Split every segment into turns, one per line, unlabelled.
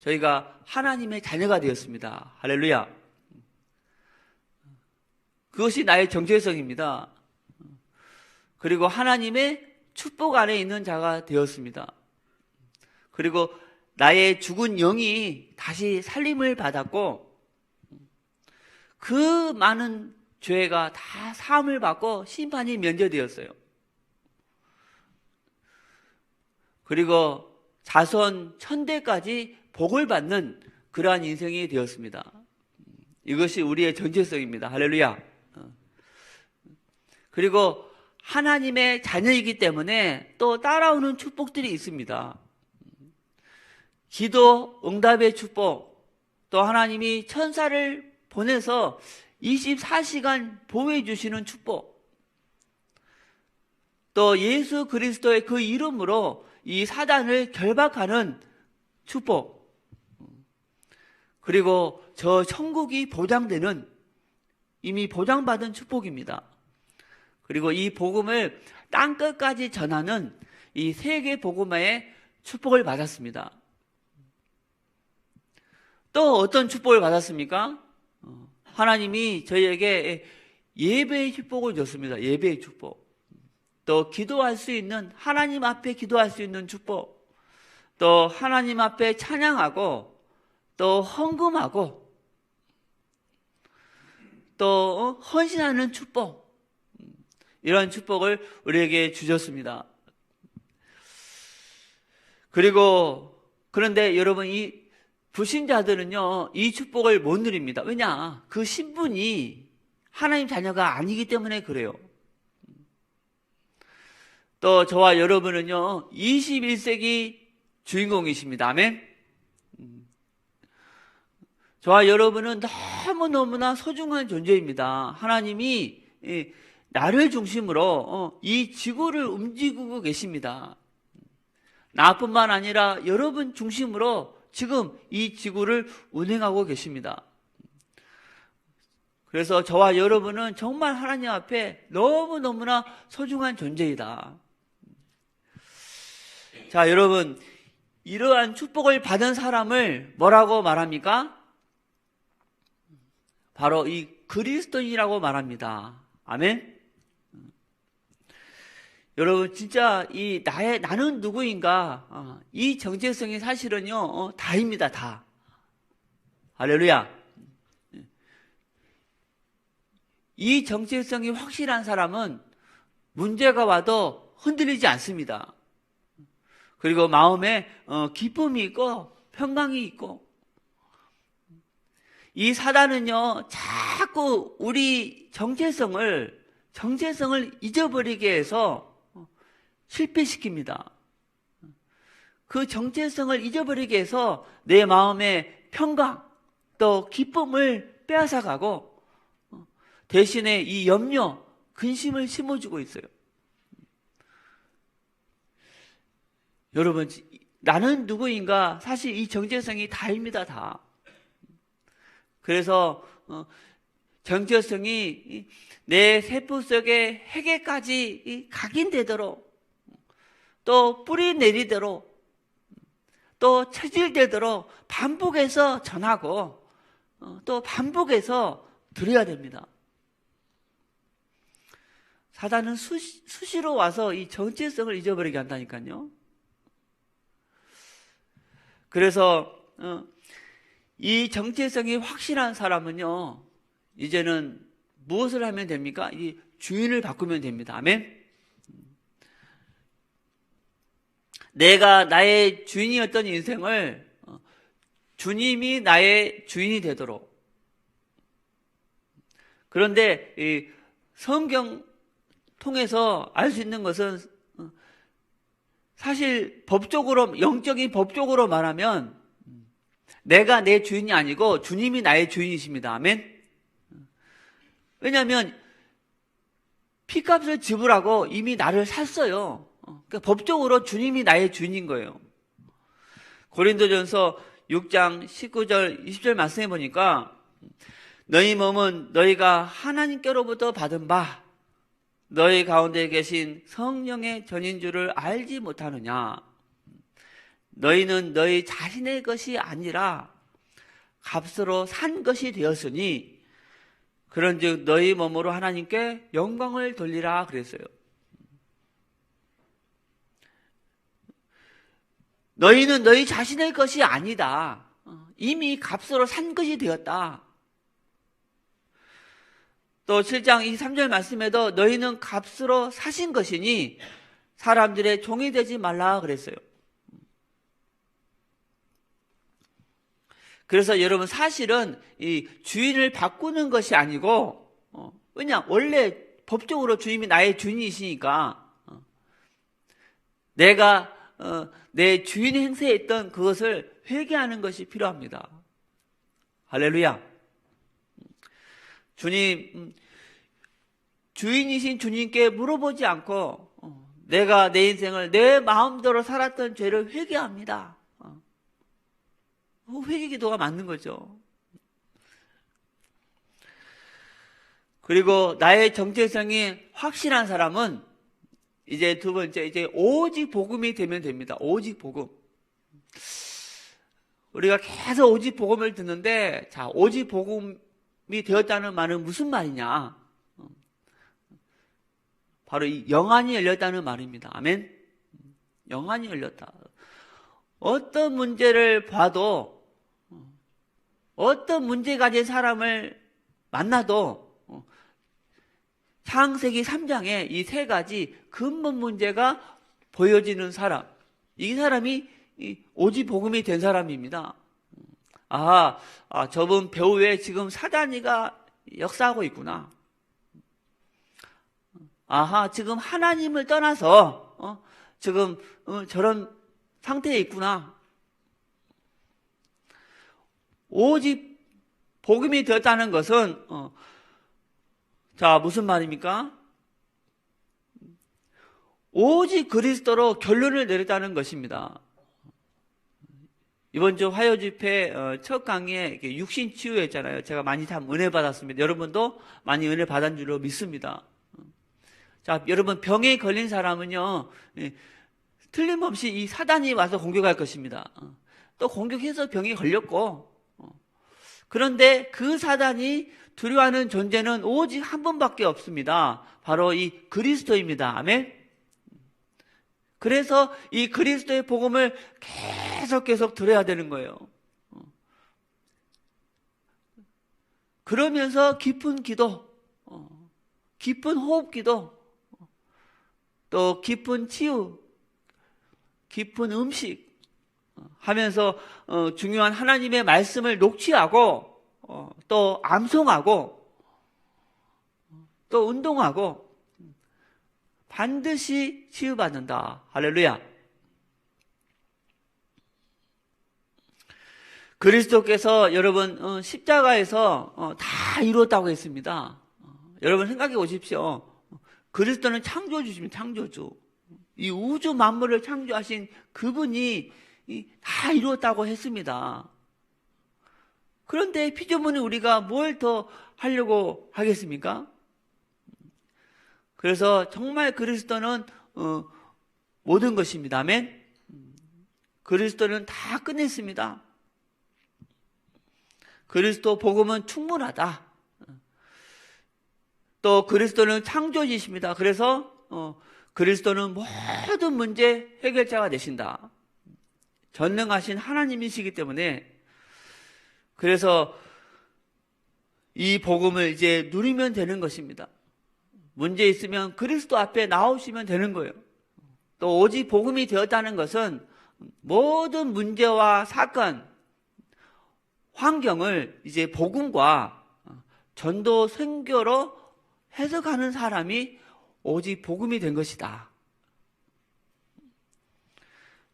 저희가 하나님의 자녀가 되었습니다. 할렐루야. 그것이 나의 정체성입니다. 그리고 하나님의 축복 안에 있는 자가 되었습니다. 그리고 나의 죽은 영이 다시 살림을 받았고, 그 많은 죄가 다 사함을 받고 심판이 면제되었어요. 그리고 자손 천대까지 복을 받는 그러한 인생이 되었습니다. 이것이 우리의 정체성입니다. 할렐루야. 그리고 하나님의 자녀이기 때문에 또 따라오는 축복들이 있습니다. 기도 응답의 축복, 또 하나님이 천사를 보내서 24시간 보호해 주시는 축복, 또 예수 그리스도의 그 이름으로 이 사단을 결박하는 축복, 그리고 저 천국이 보장되는, 이미 보장받은 축복입니다. 그리고 이 복음을 땅끝까지 전하는 이 세계 복음화의 축복을 받았습니다. 또 어떤 축복을 받았습니까? 하나님이 저희에게 예배의 축복을 줬습니다. 예배의 축복. 또 기도할 수 있는, 하나님 앞에 기도할 수 있는 축복, 또 하나님 앞에 찬양하고, 또 헌금하고, 또 헌신하는 축복, 이런 축복을 우리에게 주셨습니다. 그리고 그런데 여러분, 이 불신자들은요, 이 축복을 못 누립니다. 왜냐? 그 신분이 하나님 자녀가 아니기 때문에 그래요. 또 저와 여러분은요, 21세기 주인공이십니다. 아멘. 저와 여러분은 너무너무나 소중한 존재입니다. 하나님이 나를 중심으로 이 지구를 움직이고 계십니다. 나뿐만 아니라 여러분 중심으로 지금 이 지구를 운행하고 계십니다. 그래서 저와 여러분은 정말 하나님 앞에 너무너무나 소중한 존재이다. 자, 여러분, 이러한 축복을 받은 사람을 뭐라고 말합니까? 바로 이 그리스도인이라고 말합니다. 아멘? 여러분, 진짜 나는 누구인가? 이 정체성이 사실은요, 다입니다, 다. 할렐루야. 이 정체성이 확실한 사람은 문제가 와도 흔들리지 않습니다. 그리고 마음에 기쁨이 있고 평강이 있고, 이 사단은요, 자꾸 우리 정체성을 잊어버리게 해서 실패시킵니다. 그 정체성을 잊어버리게 해서 내 마음의 평강, 또 기쁨을 빼앗아가고, 대신에 이 염려, 근심을 심어주고 있어요. 여러분, 나는 누구인가? 사실 이 정체성이 다입니다, 다. 그래서 정체성이 내 세포 속의 핵에까지 각인되도록, 또 뿌리 내리도록, 또 체질되도록 반복해서 전하고, 또 반복해서 드려야 됩니다. 사단은 수시로 와서 이 정체성을 잊어버리게 한다니까요. 그래서 이 정체성이 확실한 사람은요, 이제는 무엇을 하면 됩니까? 이 주인을 바꾸면 됩니다. 아멘. 내가 나의 주인이었던 인생을 주님이 나의 주인이 되도록. 그런데 이 성경 통해서 알 수 있는 것은, 사실 법적으로, 영적인 법적으로 말하면 내가 내 주인이 아니고 주님이 나의 주인이십니다. 아멘. 왜냐하면 피값을 지불하고 이미 나를 샀어요. 그러니까 법적으로 주님이 나의 주인인 거예요. 고린도전서 6장 19절 20절 말씀해 보니까, 너희 몸은 너희가 하나님께로부터 받은 바 너희 가운데 계신 성령의 전인 줄을 알지 못하느냐. 너희는 너희 자신의 것이 아니라 값으로 산 것이 되었으니 그런즉 너희 몸으로 하나님께 영광을 돌리라 그랬어요. 너희는 너희 자신의 것이 아니다. 이미 값으로 산 것이 되었다. 또 7장 23절 말씀에도 너희는 값으로 사신 것이니 사람들의 종이 되지 말라 그랬어요. 그래서 여러분 사실은 이 주인을 바꾸는 것이 아니고 왜냐 원래 법적으로 주인이 나의 주인이시니까 내가 내 주인이 행세했던 그것을 회개하는 것이 필요합니다. 할렐루야. 주님, 주인이신 주님께 물어보지 않고 내가 내 인생을 내 마음대로 살았던 죄를 회개합니다. 회개 기도가 맞는 거죠. 그리고 나의 정체성이 확실한 사람은 이제 두 번째, 이제 오직 복음이 되면 됩니다. 오직 복음. 우리가 계속 오직 복음을 듣는데, 자, 오직 복음이 되었다는 말은 무슨 말이냐? 바로 이 영안이 열렸다는 말입니다. 아멘? 영안이 열렸다. 어떤 문제를 봐도, 어떤 문제 가진 사람을 만나도, 창세기 3장에 이 세 가지 근본 문제가 보여지는 사람, 이 사람이 오직 복음이 된 사람입니다. 저분 배후에 지금 사단이가 역사하고 있구나. 지금 하나님을 떠나서 지금 저런 상태에 있구나. 오직 복음이 되었다는 것은 자, 무슨 말입니까? 오직 그리스도로 결론을 내렸다는 것입니다. 이번 주 화요 집회 첫 강의에 육신 치유했잖아요. 제가 많이 참 은혜 받았습니다. 여러분도 많이 은혜 받은 줄로 믿습니다. 자, 여러분 병에 걸린 사람은요, 틀림없이 이 사단이 와서 공격할 것입니다. 또 공격해서 병에 걸렸고, 그런데 그 사단이 두려워하는 존재는 오직 한 분밖에 없습니다. 바로 이 그리스도입니다. 아멘. 그래서 이 그리스도의 복음을 계속 들어야 되는 거예요. 그러면서 깊은 기도, 깊은 호흡 기도, 또 깊은 치유, 깊은 음식 하면서 중요한 하나님의 말씀을 녹취하고 또 암송하고 또 운동하고 반드시 치유받는다. 할렐루야. 그리스도께서 여러분 십자가에서 다 이루었다고 했습니다. 여러분 생각해 보십시오. 그리스도는 창조주십니다. 창조주. 이 우주 만물을 창조하신 그분이 다 이루었다고 했습니다. 그런데 피조물은 우리가 뭘 더 하려고 하겠습니까? 그래서 정말 그리스도는 모든 것입니다. 아멘. 그리스도는 다 끝냈습니다. 그리스도 복음은 충분하다. 또 그리스도는 창조주이십니다. 그래서 그리스도는 모든 문제 해결자가 되신다. 전능하신 하나님이시기 때문에 그래서 이 복음을 이제 누리면 되는 것입니다. 문제 있으면 그리스도 앞에 나오시면 되는 거예요. 또 오직 복음이 되었다는 것은 모든 문제와 사건, 환경을 이제 복음과 전도 선교로 해석하는 사람이 오직 복음이 된 것이다.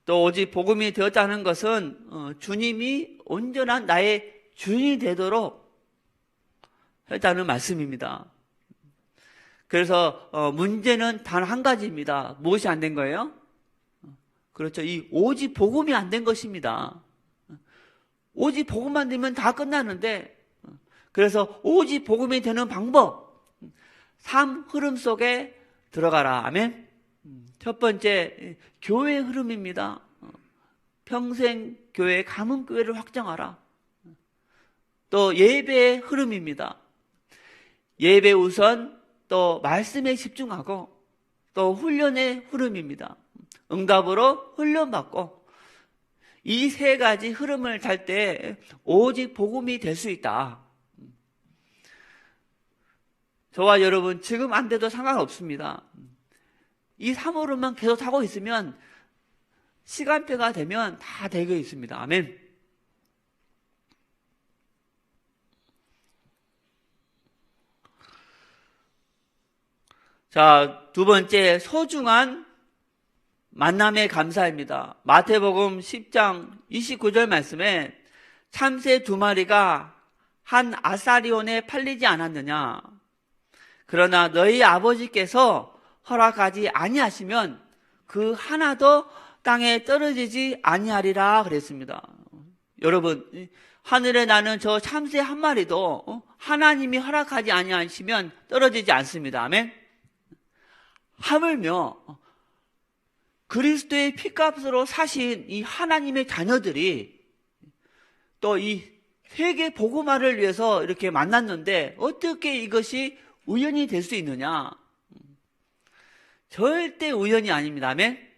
또 오직 복음이 되었다는 것은 주님이 온전한 나의 주인이 되도록 했다는 말씀입니다. 그래서 문제는 단 한 가지입니다. 무엇이 안 된 거예요? 그렇죠. 이 오직 복음이 안 된 것입니다. 오직 복음만 되면 다 끝나는데 그래서 오직 복음이 되는 방법, 삶 흐름 속에 들어가라. 아멘. 첫 번째 교회의 흐름입니다. 평생교회 가문교회를 확장하라. 또 예배의 흐름입니다. 예배 우선, 또 말씀에 집중하고, 또 훈련의 흐름입니다. 응답으로 훈련받고, 이 세 가지 흐름을 탈 때 오직 복음이 될 수 있다. 저와 여러분 지금 안 돼도 상관없습니다. 이 3호로만 계속 하고 있으면 시간표가 되면 다 되게 있습니다. 아멘. 자, 두 번째, 소중한 만남의 감사입니다. 마태복음 10장 29절 말씀에 참새 2마리가 한 아사리온에 팔리지 않았느냐. 그러나 너희 아버지께서 허락하지 아니하시면 그 하나도 땅에 떨어지지 아니하리라 그랬습니다. 여러분, 하늘에 나는 저 참새 한 마리도 하나님이 허락하지 아니하시면 떨어지지 않습니다. 아멘. 하물며 그리스도의 피값으로 사신 이 하나님의 자녀들이 또 이 세계 복음화를 위해서 이렇게 만났는데 어떻게 이것이 우연이 될 수 있느냐? 절대 우연이 아닙니다. 아멘.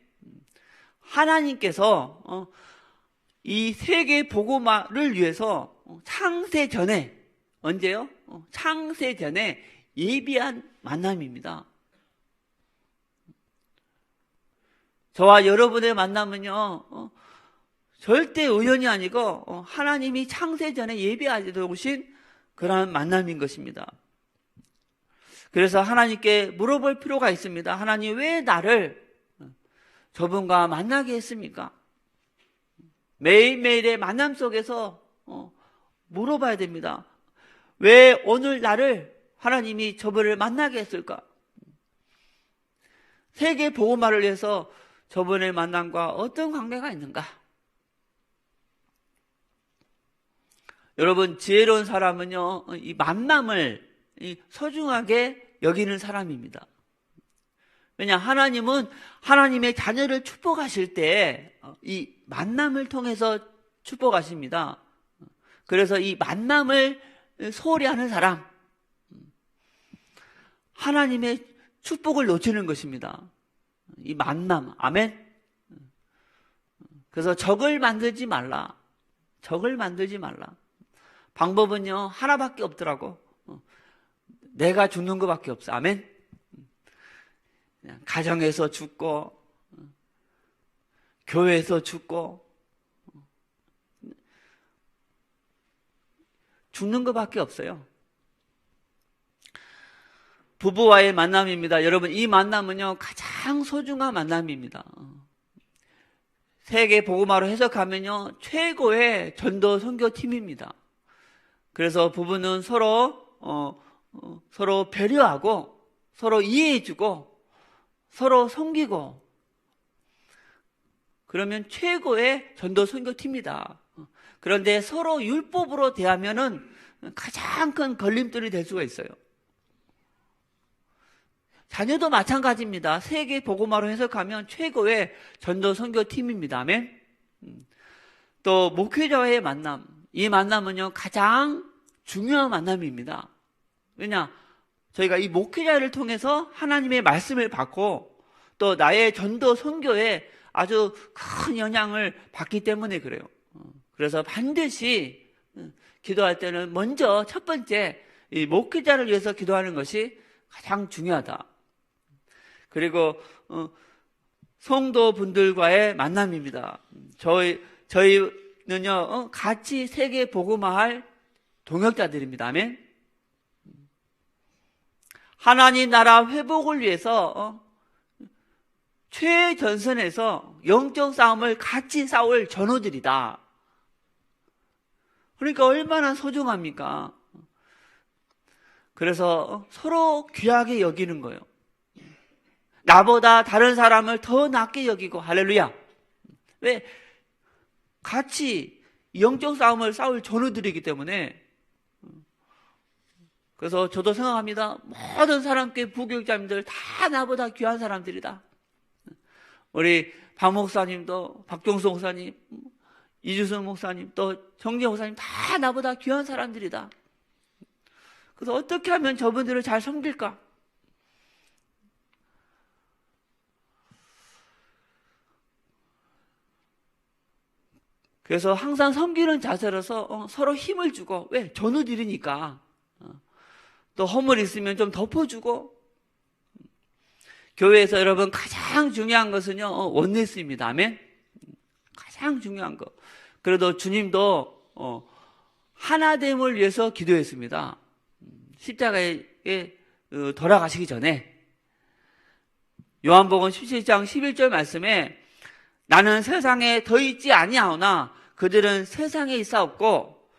하나님께서 이 세계 복음화를 위해서 창세 전에, 언제요? 창세 전에 예비한 만남입니다. 저와 여러분의 만남은요, 절대 우연이 아니고 하나님이 창세 전에 예비하여 두신 그러한 만남인 것입니다. 그래서 하나님께 물어볼 필요가 있습니다. 하나님, 왜 나를 저분과 만나게 했습니까? 매일매일의 만남 속에서 물어봐야 됩니다. 왜 오늘 나를 하나님이 저분을 만나게 했을까? 세계 복음화를 위해서 저분의 만남과 어떤 관계가 있는가? 여러분, 지혜로운 사람은요, 이 만남을 소중하게 여기는 사람입니다. 왜냐, 하나님은 하나님의 자녀를 축복하실 때 이 만남을 통해서 축복하십니다. 그래서 이 만남을 소홀히 하는 사람, 하나님의 축복을 놓치는 것입니다. 이 만남, 아멘. 그래서 적을 만들지 말라. 적을 만들지 말라. 방법은요, 하나밖에 없더라고. 내가 죽는 것밖에 없어. 아멘. 그냥 가정에서 죽고, 교회에서 죽고, 죽는 것밖에 없어요. 부부와의 만남입니다. 여러분, 이 만남은요, 가장 소중한 만남입니다. 세계 복음화로 해석하면요, 최고의 전도 선교팀입니다. 그래서 부부는 서로 배려하고, 서로 이해해주고, 서로 섬기고, 그러면 최고의 전도 선교팀이다. 그런데 서로 율법으로 대하면은 가장 큰 걸림돌이 될 수가 있어요. 자녀도 마찬가지입니다. 세계 복음화로 해석하면 최고의 전도 선교팀입니다. 아멘. 또 목회자와의 만남, 이 만남은요 가장 중요한 만남입니다. 왜냐, 저희가 이 목회자를 통해서 하나님의 말씀을 받고 또 나의 전도 선교에 아주 큰 영향을 받기 때문에 그래요. 그래서 반드시 기도할 때는 먼저 첫 번째 이 목회자를 위해서 기도하는 것이 가장 중요하다. 그리고 성도분들과의 만남입니다. 저희는요 같이 세계 복음화할 동역자들입니다. 아멘. 하나님 나라 회복을 위해서 최전선에서 영적 싸움을 같이 싸울 전우들이다. 그러니까 얼마나 소중합니까? 그래서 서로 귀하게 여기는 거예요. 나보다 다른 사람을 더 낮게 여기고, 할렐루야. 왜? 같이 영적 싸움을 싸울 전우들이기 때문에. 그래서 저도 생각합니다. 모든 사람께 부교육자님들 다 나보다 귀한 사람들이다. 우리 박 목사님도, 박종수 목사님, 이주선 목사님, 또 정재 목사님 다 나보다 귀한 사람들이다. 그래서 어떻게 하면 저분들을 잘 섬길까? 그래서 항상 섬기는 자세로서 서로 힘을 주고, 왜? 전우들이니까. 또 허물 있으면 좀 덮어주고. 교회에서 여러분 가장 중요한 것은요, 원네스입니다. 아멘? 가장 중요한 거. 그래도 주님도 하나됨을 위해서 기도했습니다. 십자가에 돌아가시기 전에. 요한복음 17장 11절 말씀에 나는 세상에 더 있지 아니하오나 그들은 세상에 있사옵고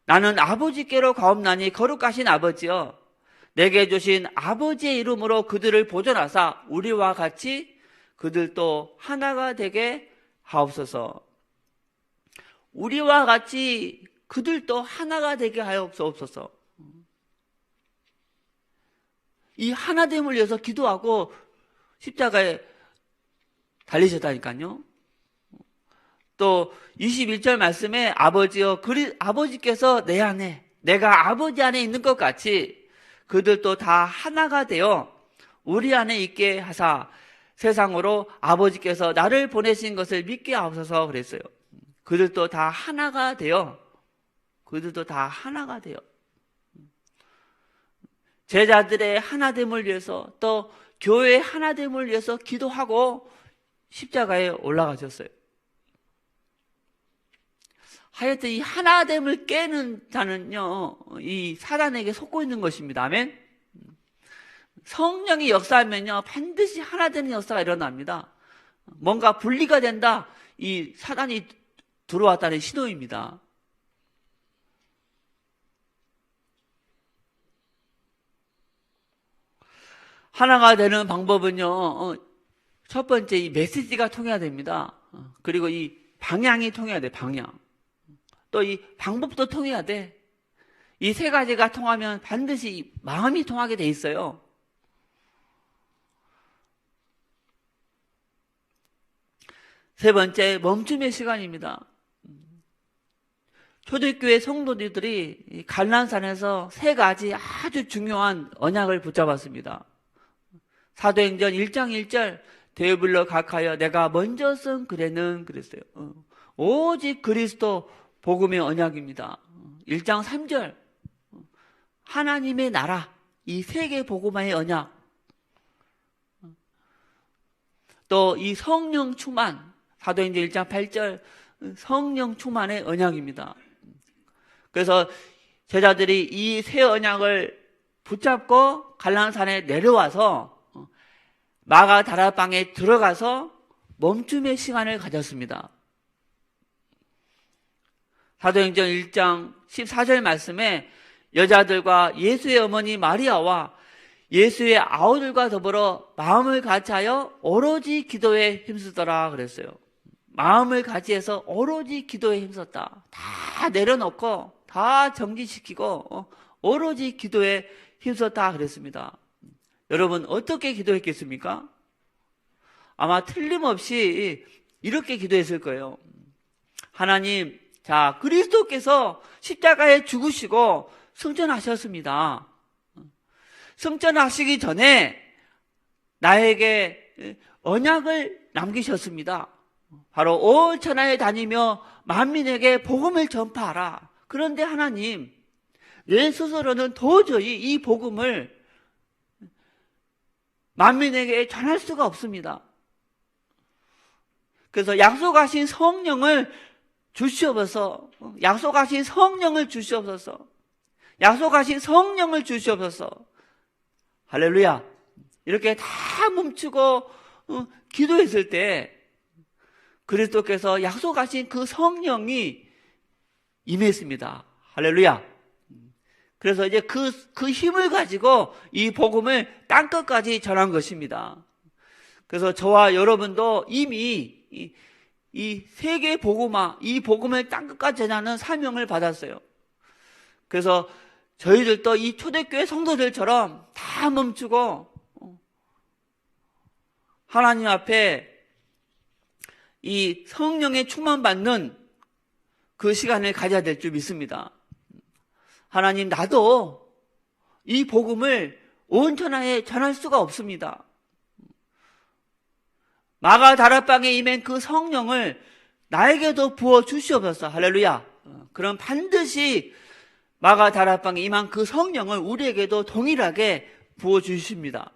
나는 아버지께로 가옵나니 거룩하신 아버지여 내게 주신 아버지의 이름으로 그들을 보존하사 우리와 같이 그들도 하나가 되게 하옵소서. 우리와 같이 그들도 하나가 되게 하옵소서. 이 하나됨을 위해서 기도하고 십자가에 달리셨다니까요. 또 21절 말씀에 아버지여 아버지께서 내 안에 내가 아버지 안에 있는 것 같이 그들도 다 하나가 되어 우리 안에 있게 하사 세상으로 아버지께서 나를 보내신 것을 믿게 하옵소서 그랬어요. 그들도 다 하나가 되어 제자들의 하나됨을 위해서 또 교회의 하나됨을 위해서 기도하고 십자가에 올라가셨어요. 하여튼 이 하나됨을 깨는 자는요, 이 사단에게 속고 있는 것입니다. 아멘? 성령이 역사하면요, 반드시 하나되는 역사가 일어납니다. 뭔가 분리가 된다, 이 사단이 들어왔다는 신호입니다. 하나가 되는 방법은요, 첫 번째 이 메시지가 통해야 됩니다. 그리고 이 방향이 통해야 돼, 방향. 또 이 방법도 통해야 돼. 이 세 가지가 통하면 반드시 마음이 통하게 돼 있어요. 세 번째, 멈춤의 시간입니다. 초대교회 성도들이 갈라산에서 세 가지 아주 중요한 언약을 붙잡았습니다. 사도행전 1장 1절 데불러 각하여 내가 먼저 쓴 글에는 그랬어요. 오직 그리스도 복음의 언약입니다. 1장 3절 하나님의 나라 이 세계 복음화의 언약. 또 이 성령 충만 사도행전 1장 8절 성령 충만의 언약입니다. 그래서 제자들이 이 세 언약을 붙잡고 갈라산에 내려와서 마가다락방에 들어가서 멈춤의 시간을 가졌습니다. 사도행전 1장 14절 말씀에 여자들과 예수의 어머니 마리아와 예수의 아우들과 더불어 마음을 같이하여 오로지 기도에 힘쓰더라 그랬어요. 마음을 같이해서 오로지 기도에 힘썼다. 다 내려놓고 다 정지시키고 오로지 기도에 힘썼다 그랬습니다. 여러분 어떻게 기도했겠습니까? 아마 틀림없이 이렇게 기도했을 거예요. 하나님, 자, 그리스도께서 십자가에 죽으시고 승천하셨습니다. 승천하시기 전에 나에게 언약을 남기셨습니다. 바로 온 천하에 다니며 만민에게 복음을 전파하라. 그런데 하나님, 내 스스로는 도저히 이 복음을 만민에게 전할 수가 없습니다. 그래서 약속하신 성령을 주시옵소서. 약속하신 성령을 주시옵소서. 약속하신 성령을 주시옵소서. 할렐루야. 이렇게 다 멈추고 기도했을 때 그리스도께서 약속하신 그 성령이 임했습니다. 할렐루야. 그래서 이제 그 힘을 가지고 이 복음을 땅끝까지 전한 것입니다. 그래서 저와 여러분도 이미 이 세계 복음화, 이 복음을 땅끝까지 전하는 사명을 받았어요. 그래서 저희들도 이 초대교회 성도들처럼 다 멈추고 하나님 앞에 이 성령의 충만받는 그 시간을 가져야 될 줄 믿습니다. 하나님, 나도 이 복음을 온 천하에 전할 수가 없습니다. 마가 다락방에 임한 그 성령을 나에게도 부어 주시옵소서. 할렐루야. 그럼 반드시 마가 다락방에 임한 그 성령을 우리에게도 동일하게 부어 주십니다.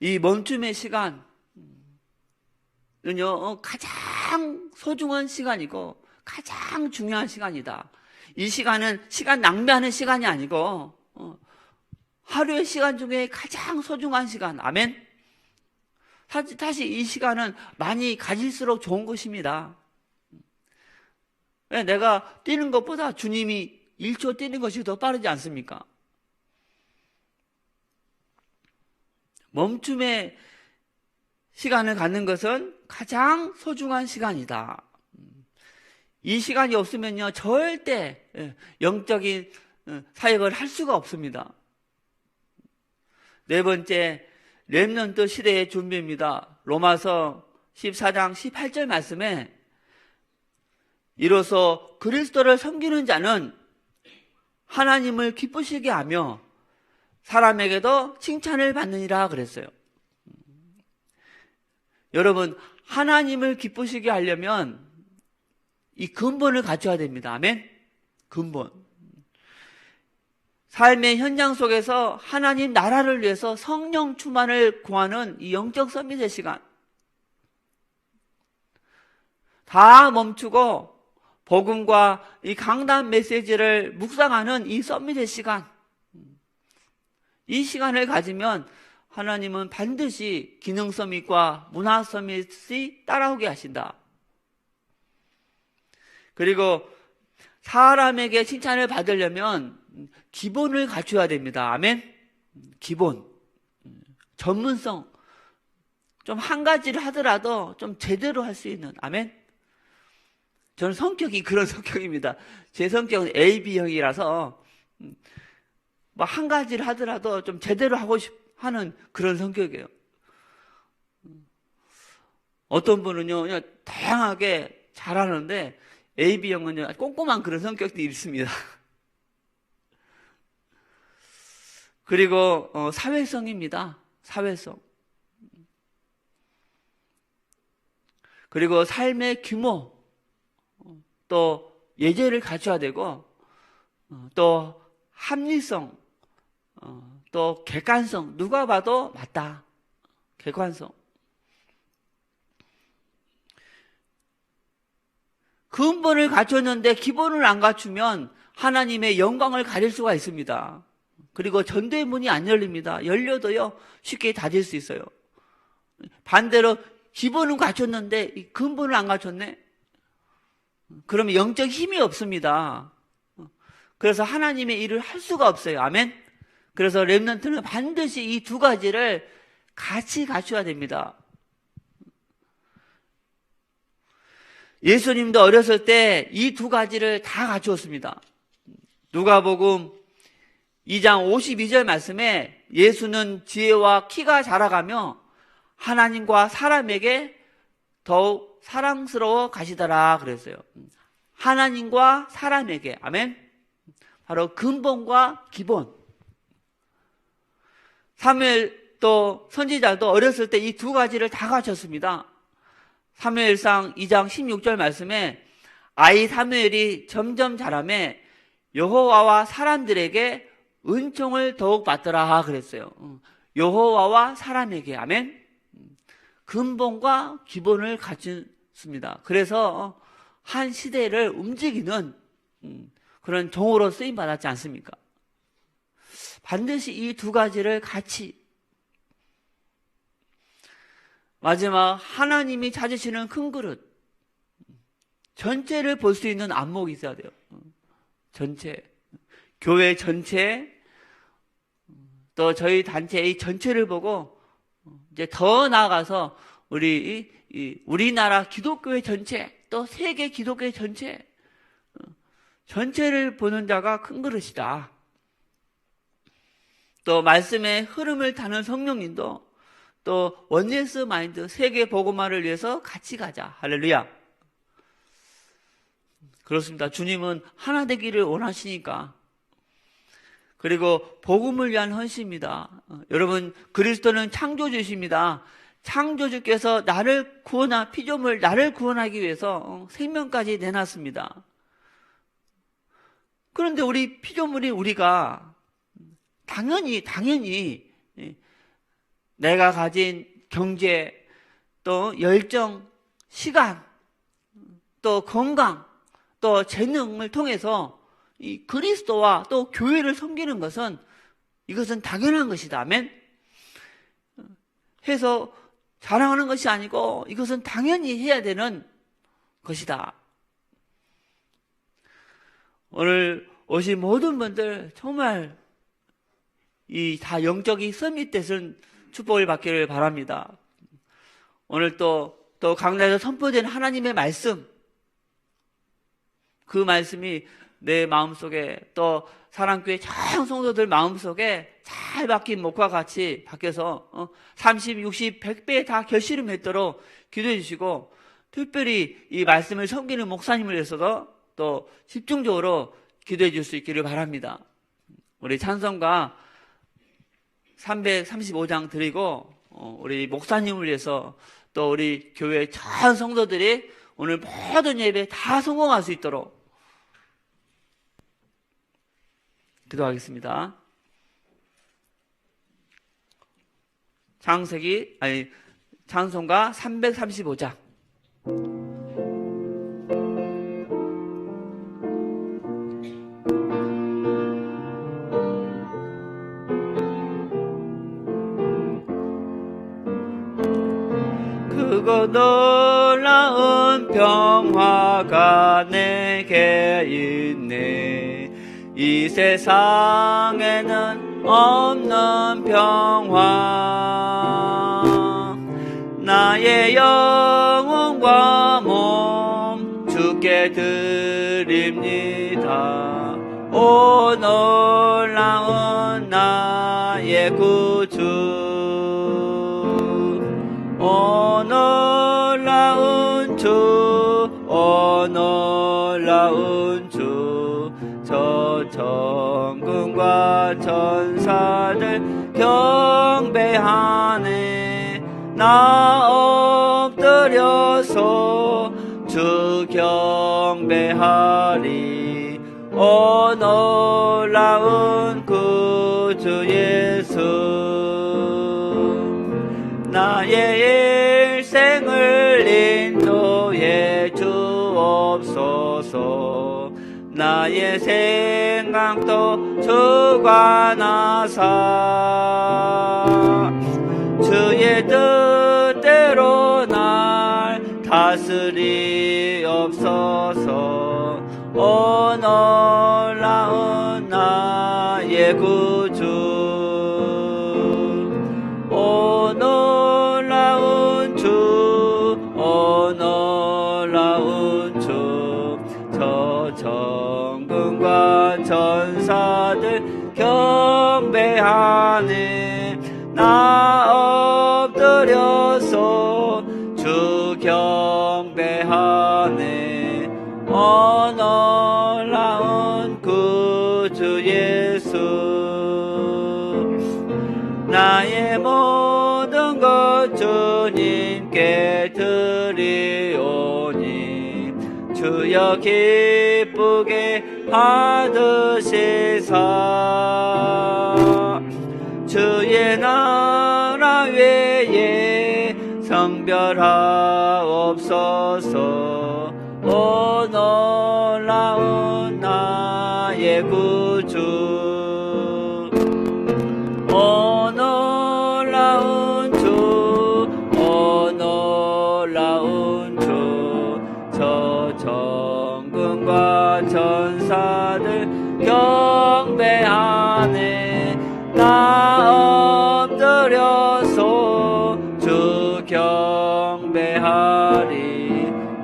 이 멈춤의 시간은요, 가장 소중한 시간이고 가장 중요한 시간이다. 이 시간은 시간 낭비하는 시간이 아니고 하루의 시간 중에 가장 소중한 시간. 아멘. 사실 이 시간은 많이 가질수록 좋은 것입니다. 내가 뛰는 것보다 주님이 1초 뛰는 것이 더 빠르지 않습니까? 멈춤의 시간을 갖는 것은 가장 소중한 시간이다. 이 시간이 없으면요, 절대 영적인 사역을 할 수가 없습니다. 네 번째, 렘넌트 시대의 준비입니다. 로마서 14장 18절 말씀에 이로써 그리스도를 섬기는 자는 하나님을 기쁘시게 하며 사람에게도 칭찬을 받느니라 그랬어요. 여러분, 하나님을 기쁘시게 하려면 이 근본을 갖춰야 됩니다. 아멘? 근본. 삶의 현장 속에서 하나님 나라를 위해서 성령 충만을 구하는 이 영적 서밋의 시간. 다 멈추고 복음과 이 강단 메시지를 묵상하는 이 서밋의 시간. 이 시간을 가지면 하나님은 반드시 기능 서밋과 문화 서밋이 따라오게 하신다. 그리고 사람에게 칭찬을 받으려면 기본을 갖춰야 됩니다. 아멘? 기본. 전문성. 좀 한 가지를 하더라도 좀 제대로 할 수 있는. 아멘? 저는 성격이 그런 성격입니다. 제 성격은 AB형이라서 뭐 한 가지를 하더라도 좀 제대로 하고 하는 그런 성격이에요. 어떤 분은요, 그냥 다양하게 잘하는데 AB형은요, 꼼꼼한 그런 성격도 있습니다. 그리고 사회성입니다. 사회성. 그리고 삶의 규모, 또 예절을 갖춰야 되고, 또 합리성, 또 객관성. 누가 봐도 맞다. 객관성. 근본을 갖췄는데 기본을 안 갖추면 하나님의 영광을 가릴 수가 있습니다. 그리고 전도의 문이 안 열립니다. 열려도요, 쉽게 닫을 수 있어요. 반대로 기본은 갖췄는데 이 근본을 안 갖췄네? 그러면 영적 힘이 없습니다. 그래서 하나님의 일을 할 수가 없어요. 아멘? 그래서 렘넌트는 반드시 이 두 가지를 같이 갖춰야 됩니다. 예수님도 어렸을 때 이 두 가지를 다 갖추었습니다. 누가복음 2장 52절 말씀에 예수는 지혜와 키가 자라가며 하나님과 사람에게 더욱 사랑스러워 가시더라 그랬어요. 하나님과 사람에게. 아멘. 바로 근본과 기본. 사무엘 또 선지자도 어렸을 때 이 두 가지를 다 갖췄습니다. 사무엘상 2장 16절 말씀에 아이 사무엘이 점점 자라매 여호와와 사람들에게 은총을 더욱 받더라 그랬어요. 여호와와 사람에게. 아멘. 근본과 기본을 갖춘습니다. 그래서 한 시대를 움직이는 그런 종으로 쓰임 받았지 않습니까? 반드시 이 두 가지를 같이. 마지막, 하나님이 찾으시는 큰 그릇. 전체를 볼 수 있는 안목이 있어야 돼요. 전체. 교회 전체, 또 저희 단체의 전체를 보고 이제 더 나아가서 우리나라 기독교회 전체, 또 세계 기독교회 전체, 전체를 보는 자가 큰 그릇이다. 또 말씀의 흐름을 타는 성령님도 또 원네스 마인드, 세계 복음화를 위해서 같이 가자. 할렐루야. 그렇습니다. 주님은 하나 되기를 원하시니까. 그리고 복음을 위한 헌신입니다. 여러분, 그리스도는 창조주십니다. 창조주께서 나를 피조물 나를 구원하기 위해서 생명까지 내놨습니다. 그런데 우리 피조물이 우리가 당연히 내가 가진 경제, 또 열정, 시간, 또 건강, 또 재능을 통해서 이 그리스도와 또 교회를 섬기는 것은 이것은 당연한 것이다. 아멘. 해서 자랑하는 것이 아니고 이것은 당연히 해야 되는 것이다. 오늘 오신 모든 분들 정말 이 다 영적인 서밋되는 축복을 받기를 바랍니다. 오늘 또 강단에서 선포된 하나님의 말씀, 그 말씀이 내 마음속에 또 사랑교회 전 성도들 마음속에 잘 박힌 목과 같이 박혀서 30, 60, 100배 다 결실을 맺도록 기도해 주시고, 특별히 이 말씀을 섬기는 목사님을 위해서도 또 집중적으로 기도해 줄 수 있기를 바랍니다. 우리 찬송가 335장 드리고 우리 목사님을 위해서 또 우리 교회 전 성도들이 오늘 모든 예배 다 성공할 수 있도록 기도하겠습니다. 찬송가 335장. 크고 놀라운 평화가 내게 있네. 이 세상에는 없는 평화. 나의 영혼과 몸 주께 드립니다. 오 놀라운 나의 구주, 오 놀라운 주, 오 놀라운 주. 저 천군과 천사들 경배하네. 나 엎드려서 주 경배하리. 오 놀라운 구주 예수, 나의 일생을 인도해 주옵소서. 나의 생각도 주관하사 주의 뜻대로 날 다스리옵소서. 오 놀라운 나의 구주, 오 놀라운 주, 오 놀라운 주. 저 천군과 천사들 경배하네. 나 엎드려서 주 경배하네. 오 놀라운 구주 예수, 나의 모든 것 주님께 드리오니 주여 기쁘게 받으시사. 주의 나라 외에 성별하옵소서. 오 놀라운 나의 구주, 오 놀라운 주, 오 놀라운 주. 저 천군과 천사들 경배하네. 나 엎드려서 주 경배하리.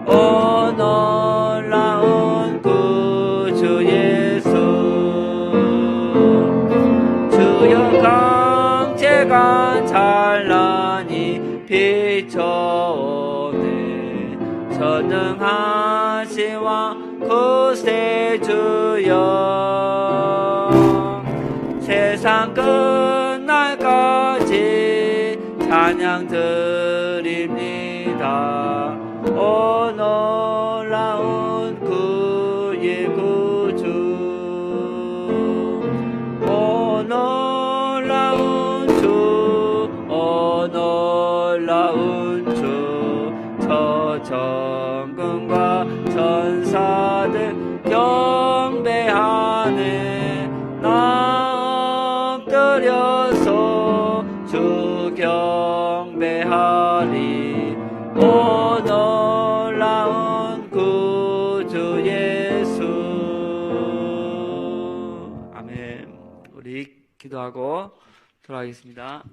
오 놀라운 구주 예수, 주여 강제가 찬란히 강시와 구세주여 세상 끝날까지 찬양 드립니다. 오 놀라운 그의 구주 오 놀라운 주 오 놀라운 주 저 정금과 천사들 경배하네 나 엎드려서 주 경배하리 오 놀라운 구주 예수. 아멘. 우리 기도하고 돌아가겠습니다.